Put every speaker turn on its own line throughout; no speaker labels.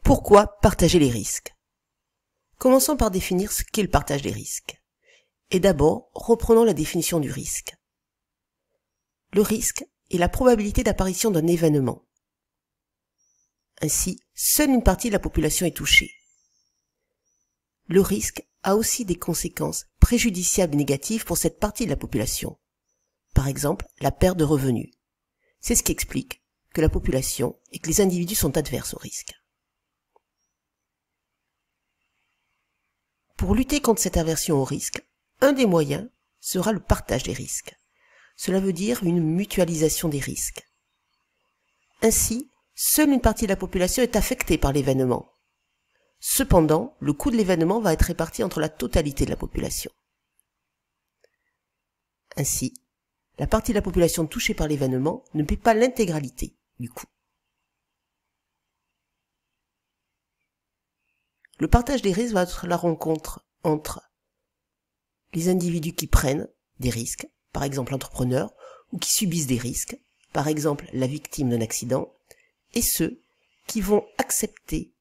Pourquoi partager les risques? Commençons par définir ce qu'est le partage des risques. Et d'abord, reprenons la définition du risque. Le risque est la probabilité d'apparition d'un événement. Ainsi, seule une partie de la population est touchée. Le risque a aussi des conséquences préjudiciables et négatives pour cette partie de la population. Par exemple, la perte de revenus. C'est ce qui explique que la population et que les individus sont adverses au risque. Pour lutter contre cette aversion au risque, un des moyens sera le partage des risques. Cela veut dire une mutualisation des risques. Ainsi, seule une partie de la population est affectée par l'événement. Cependant, le coût de l'événement va être réparti entre la totalité de la population. Ainsi, la partie de la population touchée par l'événement ne paie pas l'intégralité du coût. Le partage des risques va être la rencontre entre les individus qui prennent des risques, par exemple l'entrepreneur, ou qui subissent des risques, par exemple la victime d'un accident, et ceux qui vont accepter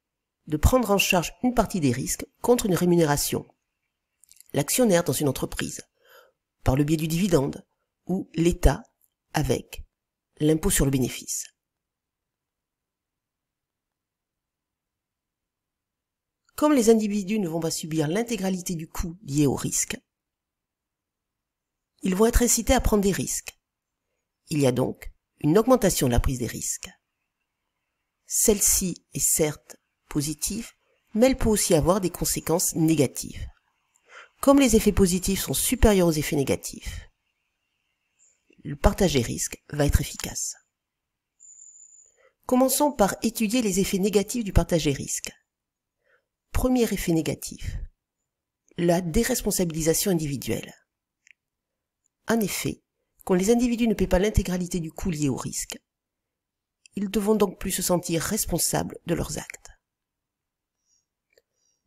de prendre en charge une partie des risques contre une rémunération. L'actionnaire dans une entreprise, par le biais du dividende, ou l'État avec l'impôt sur le bénéfice. Comme les individus ne vont pas subir l'intégralité du coût lié au risque, ils vont être incités à prendre des risques. Il y a donc une augmentation de la prise des risques. Celle-ci est certes positive, mais elle peut aussi avoir des conséquences négatives. Comme les effets positifs sont supérieurs aux effets négatifs, le partage des risques va être efficace. Commençons par étudier les effets négatifs du partage des risques. Premier effet négatif, la déresponsabilisation individuelle. En effet, quand les individus ne paient pas l'intégralité du coût lié au risque, ils ne devront donc plus se sentir responsables de leurs actes.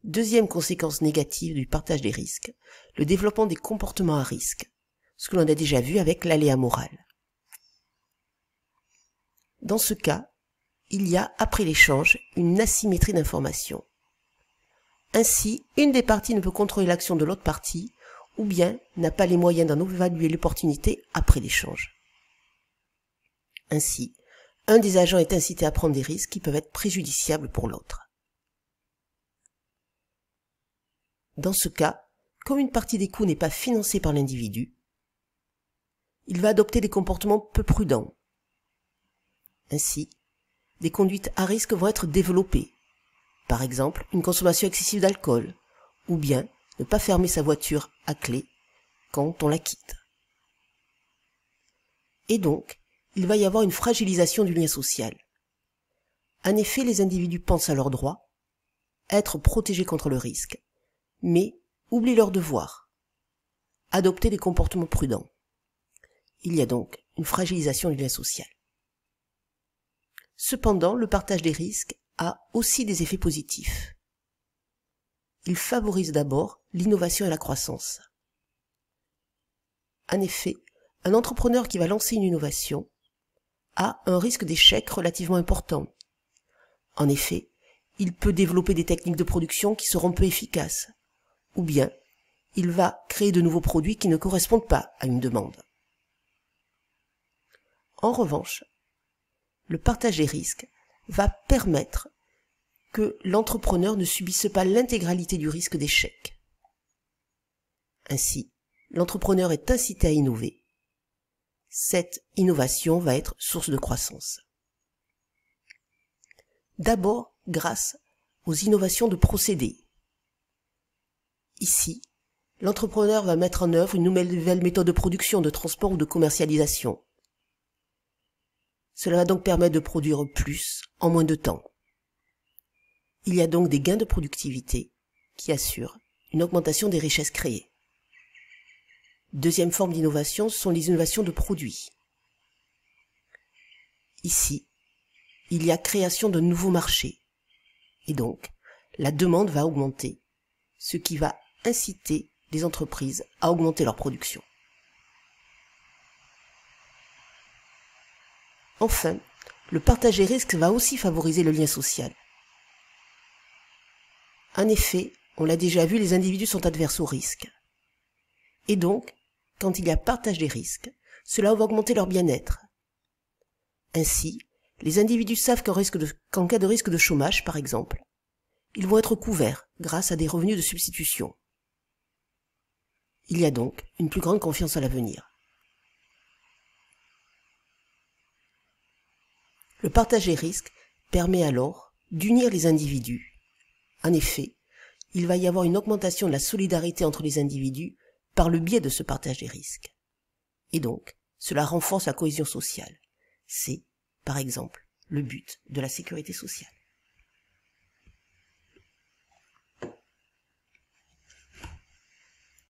Deuxième conséquence négative du partage des risques, le développement des comportements à risque, ce que l'on a déjà vu avec l'aléa moral. Dans ce cas, il y a, après l'échange, une asymétrie d'information. Ainsi, une des parties ne peut contrôler l'action de l'autre partie, ou bien n'a pas les moyens d'en évaluer l'opportunité après l'échange. Ainsi, un des agents est incité à prendre des risques qui peuvent être préjudiciables pour l'autre. Dans ce cas, comme une partie des coûts n'est pas financée par l'individu, il va adopter des comportements peu prudents. Ainsi, des conduites à risque vont être développées. Par exemple, une consommation excessive d'alcool, ou bien ne pas fermer sa voiture à clé quand on la quitte. Et donc, il va y avoir une fragilisation du lien social. En effet, les individus pensent à leurs droits, être protégés contre le risque, mais oublient leurs devoirs, adopter des comportements prudents. Il y a donc une fragilisation du lien social. Cependant, le partage des risques a aussi des effets positifs. Il favorise d'abord l'innovation et la croissance. En effet, un entrepreneur qui va lancer une innovation a un risque d'échec relativement important. En effet, il peut développer des techniques de production qui seront peu efficaces, ou bien il va créer de nouveaux produits qui ne correspondent pas à une demande. En revanche, le partage des risques va permettre que l'entrepreneur ne subisse pas l'intégralité du risque d'échec. Ainsi, l'entrepreneur est incité à innover. Cette innovation va être source de croissance. D'abord, grâce aux innovations de procédés. Ici, l'entrepreneur va mettre en œuvre une nouvelle méthode de production, de transport ou de commercialisation. Cela va donc permettre de produire plus en moins de temps. Il y a donc des gains de productivité qui assurent une augmentation des richesses créées. Deuxième forme d'innovation, ce sont les innovations de produits. Ici, il y a création de nouveaux marchés. Et donc, la demande va augmenter, ce qui va inciter les entreprises à augmenter leur production. Enfin, le partage des risques va aussi favoriser le lien social. En effet, on l'a déjà vu, les individus sont adverses au risque. Et donc, quand il y a partage des risques, cela va augmenter leur bien-être. Ainsi, les individus savent qu'en cas de risque de chômage, par exemple, ils vont être couverts grâce à des revenus de substitution. Il y a donc une plus grande confiance à l'avenir. Le partage des risques permet alors d'unir les individus. En effet, il va y avoir une augmentation de la solidarité entre les individus par le biais de ce partage des risques. Et donc, cela renforce la cohésion sociale. C'est, par exemple, le but de la sécurité sociale.